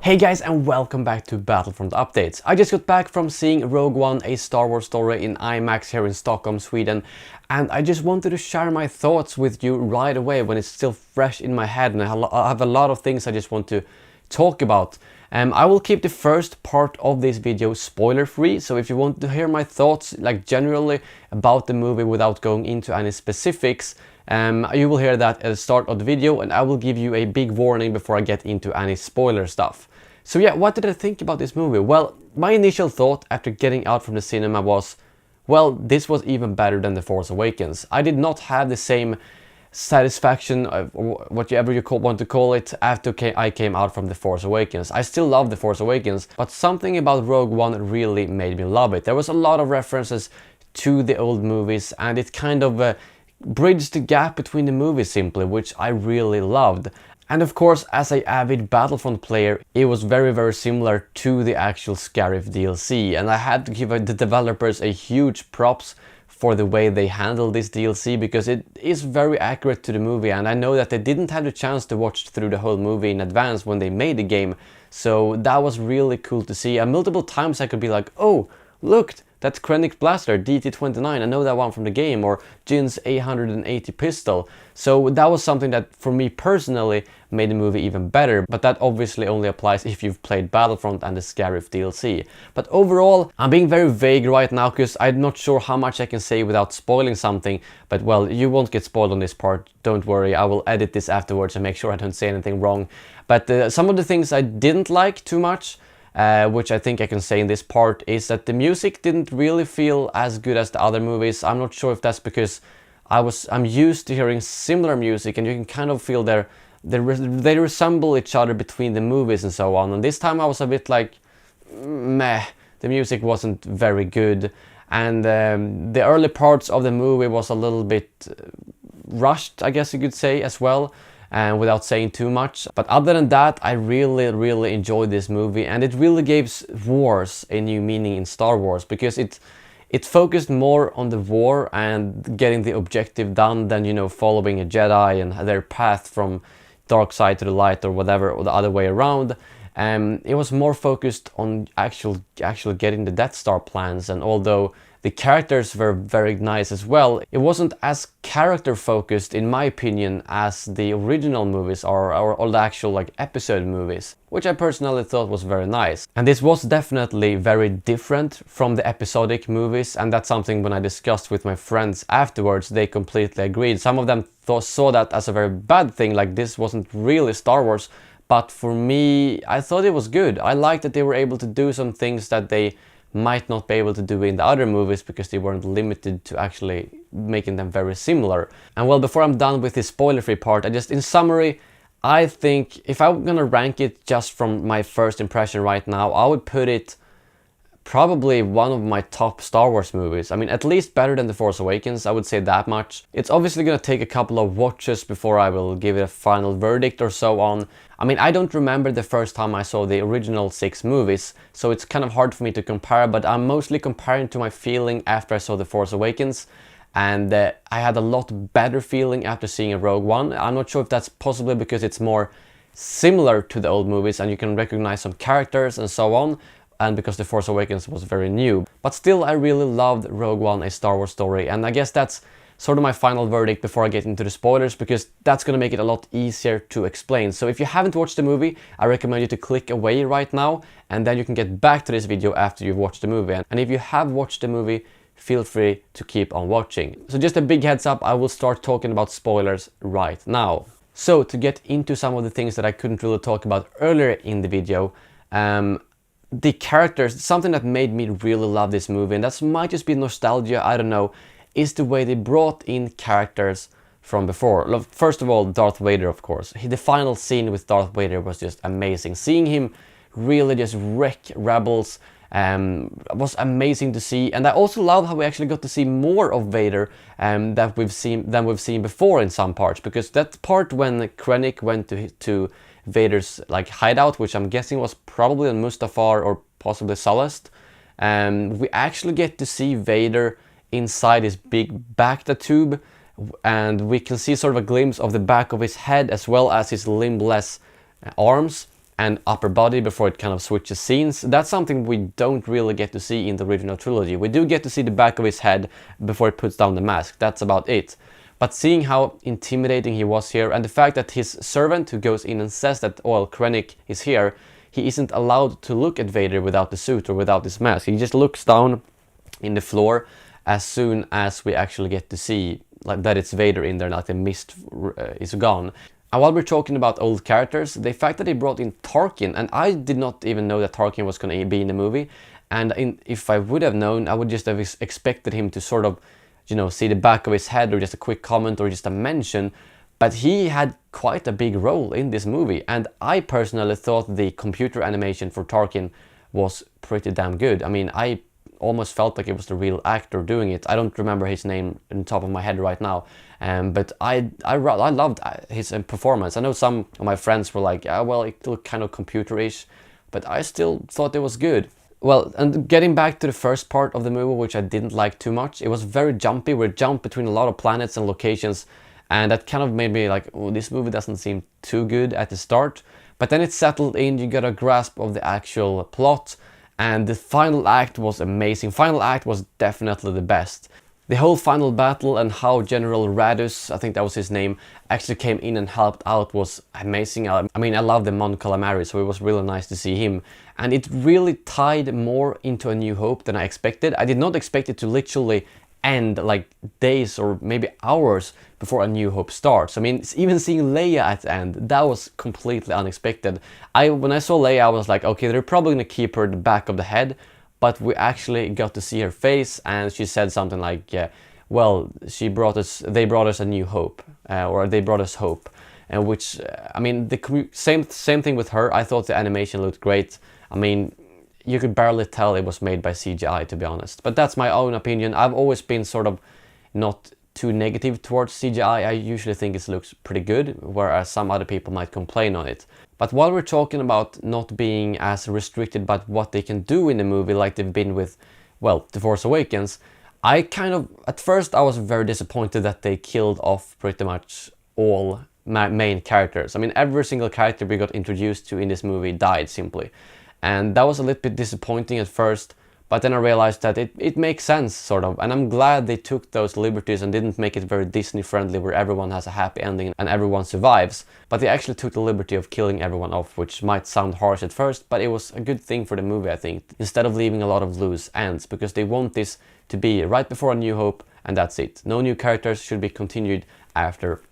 Hey guys, and welcome back to Battlefront Updates. I just got back from seeing Rogue One, a Star Wars story in IMAX here in Stockholm, Sweden, and I just wanted to share my thoughts with you right away when it's still fresh in my head, and I have a lot of things I just want to talk about. I will keep the first part of this video spoiler free, so if you want to hear my thoughts like generally about the movie without going into any specifics, you will hear that at the start of the video, and I will give you a big warning before I get into any spoiler stuff. So yeah, what did I think about this movie? Well, my initial thought after getting out from the cinema was, well, this was even better than The Force Awakens. I did not have the same satisfaction, or whatever you want to call it, after I came out from The Force Awakens. I still love The Force Awakens, but something about Rogue One really made me love it. There was a lot of references to the old movies, and it kind of bridged the gap between the movies simply, which I really loved. And of course, as an avid Battlefront player, it was very similar to the actual Scarif DLC, and I had to give the developers a huge props for the way they handled this DLC, because it is very accurate to the movie, and I know that they didn't have the chance to watch through the whole movie in advance when they made the game, so that was really cool to see. And multiple times I could be like, oh, look, that's Krennic's blaster, DT-29, I know that one from the game, or Jin's A180 pistol. So that was something that, for me personally, made the movie even better, but that obviously only applies if you've played Battlefront and the Scarif DLC. But overall, I'm being very vague right now, because I'm not sure how much I can say without spoiling something, but well, you won't get spoiled on this part, don't worry, I will edit this afterwards and make sure I don't say anything wrong. But some of the things I didn't like too much, which I think I can say in this part, is that the music didn't really feel as good as the other movies. I'm not sure if that's because I'm used to hearing similar music, and you can kind of feel they resemble each other between the movies and so on. And this time I was a bit like, meh, the music wasn't very good, and the early parts of the movie was a little bit rushed, I guess you could say, as well. And without saying too much. But other than that, I really enjoyed this movie, and it really gave wars a new meaning in Star Wars, because it focused more on the war and getting the objective done than, you know, following a Jedi and their path from dark side to the light or whatever, or the other way around. It was more focused on actually getting the Death Star plans, and although the characters were very nice as well, it wasn't as character focused, in my opinion, as the original movies or the actual like episode movies, which I personally thought was very nice. And this was definitely very different from the episodic movies, and that's something when I discussed with my friends afterwards, they completely agreed. Some of them saw that as a very bad thing, like this wasn't really Star Wars, but for me, I thought it was good. I liked that they were able to do some things that they might not be able to do in the other movies, because they weren't limited to actually making them very similar. And well, before I'm done with this spoiler-free part, in summary, I think if I'm gonna rank it just from my first impression right now, I would put it probably one of my top Star Wars movies. I mean, at least better than The Force Awakens, I would say that much. It's obviously gonna take a couple of watches before I will give it a final verdict or so on. I mean, I don't remember the first time I saw the original 6 movies, so it's kind of hard for me to compare, but I'm mostly comparing to my feeling after I saw The Force Awakens, and I had a lot better feeling after seeing a Rogue One. I'm not sure if that's possibly because it's more similar to the old movies and you can recognize some characters and so on, and because The Force Awakens was very new. But still, I really loved Rogue One, a Star Wars story, and I guess that's sort of my final verdict before I get into the spoilers, because that's gonna make it a lot easier to explain. So if you haven't watched the movie, I recommend you to click away right now, and then you can get back to this video after you've watched the movie. And if you have watched the movie, feel free to keep on watching. So just a big heads up, I will start talking about spoilers right now. So to get into some of the things that I couldn't really talk about earlier in the video, the characters, something that made me really love this movie, and that might just be nostalgia, I don't know, is the way they brought in characters from before. First of all, Darth Vader, of course. The final scene with Darth Vader was just amazing. Seeing him really just wreck rebels was amazing to see, and I also love how we actually got to see more of Vader than we've seen before in some parts, because that part when Krennic went to Vader's like hideout, which I'm guessing was probably on Mustafar or possibly Sullust, we actually get to see Vader inside his big Bacta tube, and we can see sort of a glimpse of the back of his head as well as his limbless arms. and upper body before it kind of switches scenes. That's something we don't really get to see in the original trilogy. We do get to see the back of his head before it puts down the mask. That's about it. But seeing how intimidating he was here, and the fact that his servant who goes in and says that, well, Krennic is here, he isn't allowed to look at Vader without the suit or without his mask. He just looks down in the floor as soon as we actually get to see like that it's Vader in there, like the mist is gone. And while we're talking about old characters, the fact that they brought in Tarkin, and I did not even know that Tarkin was going to be in the movie, and if I would have known, I would just have expected him to sort of, you know, see the back of his head or just a quick comment or just a mention. But he had quite a big role in this movie, and I personally thought the computer animation for Tarkin was pretty damn good. I mean, I almost felt like it was the real actor doing it. I don't remember his name on top of my head right now, but I loved his performance. I know some of my friends were like, well, it looked kind of computerish, but I still thought it was good. Well, and getting back to the first part of the movie, which I didn't like too much, it was very jumpy. We jumped between a lot of planets and locations, and that kind of made me like, oh, this movie doesn't seem too good at the start. But then it settled in, you got a grasp of the actual plot, and the final act was amazing. Final act was definitely the best. The whole final battle and how General Radus, I think that was his name, actually came in and helped out was amazing. I mean, I love the Mon Calamari, so it was really nice to see him. And it really tied more into A New Hope than I expected. I did not expect it to literally end like days or maybe hours before A New Hope starts. I mean, even seeing Leia at the end, that was completely unexpected. When I saw Leia, I was like, okay, they're probably gonna keep her at the back of the head, but we actually got to see her face, and she said something like, well, they brought us a new hope, or they brought us hope. And which, I mean, the same thing with her. I thought the animation looked great. I mean, you could barely tell it was made by CGI, to be honest. But that's my own opinion. I've always been sort of not too negative towards CGI. I usually think it looks pretty good, whereas some other people might complain on it. But while we're talking about not being as restricted by what they can do in the movie like they've been with, well, The Force Awakens, I kind of, at first I was very disappointed that they killed off pretty much all main characters. I mean, every single character we got introduced to in this movie died simply. And that was a little bit disappointing at first, but then I realized that it makes sense, sort of. And I'm glad they took those liberties and didn't make it very Disney friendly where everyone has a happy ending and everyone survives. But they actually took the liberty of killing everyone off, which might sound harsh at first, but it was a good thing for the movie, I think, instead of leaving a lot of loose ends, because they want this to be right before A New Hope, and that's it. No new characters should be continued after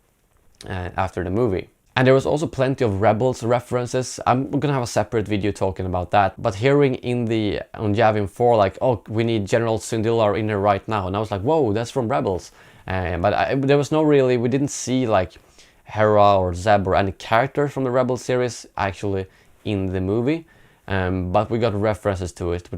the movie. And there was also plenty of Rebels references. I'm gonna have a separate video talking about that. But hearing on Yavin 4, like, oh, we need General Syndulla in there right now. And I was like, whoa, that's from Rebels. But there was no really, we didn't see like Hera or Zeb or any characters from the Rebels series actually in the movie. But we got references to it,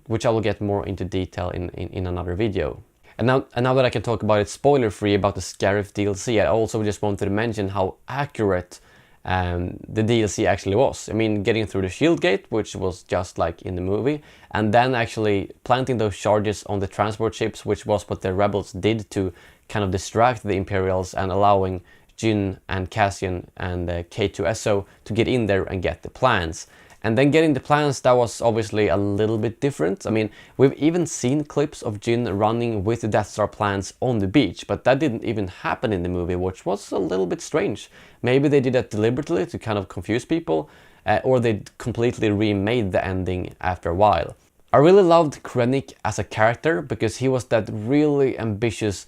which I will get more into detail in another video. And now that I can talk about it spoiler-free about the Scarif DLC, I also just wanted to mention how accurate the DLC actually was. I mean, getting through the shield gate, which was just like in the movie, and then actually planting those charges on the transport ships, which was what the rebels did to kind of distract the Imperials and allowing Jyn and Cassian and K2SO to get in there and get the plans. And then getting the plans, that was obviously a little bit different. I mean, we've even seen clips of Jyn running with the Death Star plans on the beach, but that didn't even happen in the movie, which was a little bit strange. Maybe they did that deliberately to kind of confuse people, or they completely remade the ending after a while. I really loved Krennic as a character because he was that really ambitious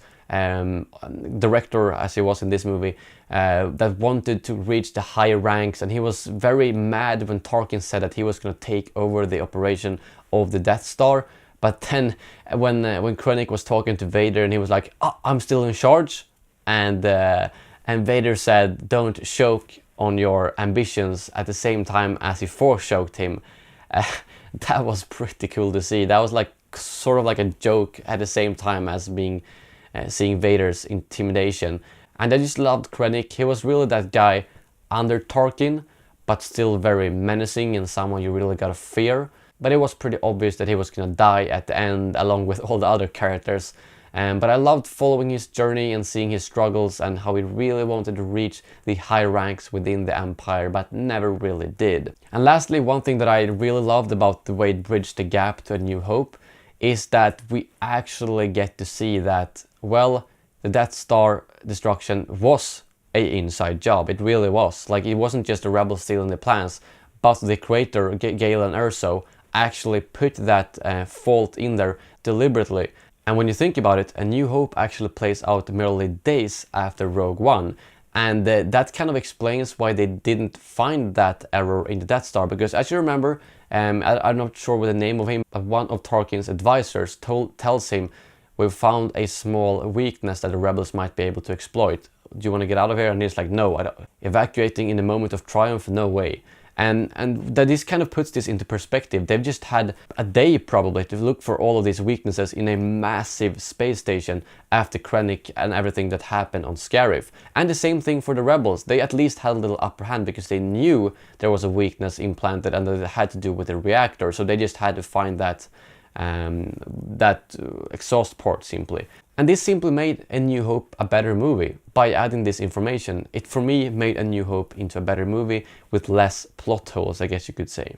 director, as he was in this movie, that wanted to reach the higher ranks, and he was very mad when Tarkin said that he was going to take over the operation of the Death Star. But then when Krennic was talking to Vader and he was like, oh, I'm still in charge, and Vader said, don't choke on your ambitions at the same time as he force choked him. That was pretty cool to see. That was like sort of like a joke at the same time as being seeing Vader's intimidation. And I just loved Krennic. He was really that guy under Tarkin, but still very menacing and someone you really gotta fear. But it was pretty obvious that he was gonna die at the end along with all the other characters. But I loved following his journey and seeing his struggles and how he really wanted to reach the high ranks within the Empire, but never really did. And lastly, one thing that I really loved about the way it bridged the gap to A New Hope is that we actually get to see that, well, the Death Star destruction was an inside job. It really was. Like, it wasn't just the rebels stealing the plans, but the creator, Galen Erso, actually put that fault in there deliberately. And when you think about it, A New Hope actually plays out merely days after Rogue One. And that kind of explains why they didn't find that error in the Death Star. Because as you remember, I'm not sure what the name of him, but one of Tarkin's advisors tells him, "We've found a small weakness that the rebels might be able to exploit. Do you want to get out of here?" And he's like, "No, I don't." Evacuating in a moment of triumph, no way. And that this kind of puts this into perspective. They've just had a day probably to look for all of these weaknesses in a massive space station after Krennic and everything that happened on Scarif. And the same thing for the rebels. They at least had a little upper hand because they knew there was a weakness implanted and that it had to do with the reactor. So they just had to find that exhaust port simply. And this simply made A New Hope a better movie. By adding this information, it for me made A New Hope into a better movie with less plot holes, I guess you could say.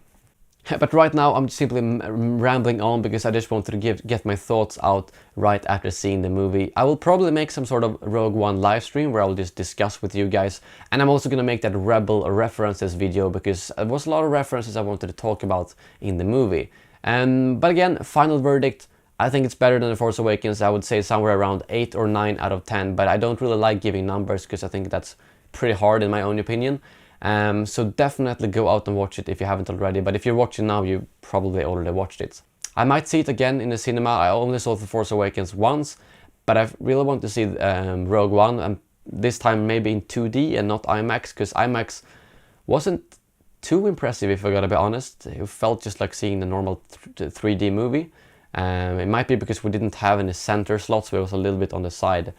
But right now I'm simply rambling on because I just wanted to get my thoughts out right after seeing the movie. I will probably make some sort of Rogue One live stream where I'll just discuss with you guys. And I'm also gonna make that Rebel references video because there was a lot of references I wanted to talk about in the movie. But again, final verdict, I think it's better than The Force Awakens. I would say somewhere around 8 or 9 out of 10, but I don't really like giving numbers because I think that's pretty hard in my own opinion. So definitely go out and watch it if you haven't already, but if you're watching now, you probably already watched it. I might see it again in the cinema. I only saw The Force Awakens once, but I really want to see Rogue One, and this time maybe in 2D and not IMAX, because IMAX wasn't too impressive if I gotta be honest. It felt just like seeing the normal 3D movie. It might be because we didn't have any center slots, so it was a little bit on the side.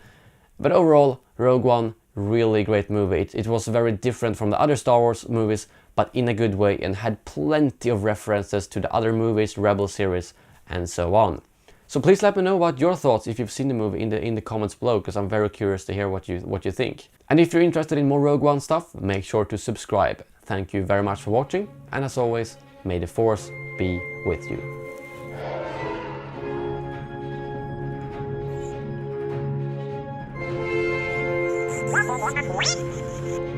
But overall, Rogue One, really great movie. It was very different from the other Star Wars movies, but in a good way, and had plenty of references to the other movies, Rebel series, and so on. So please let me know about your thoughts if you've seen the movie in the comments below, because I'm very curious to hear what you think. And if you're interested in more Rogue One stuff, make sure to subscribe. Thank you very much for watching, and as always, may the Force be with you. What?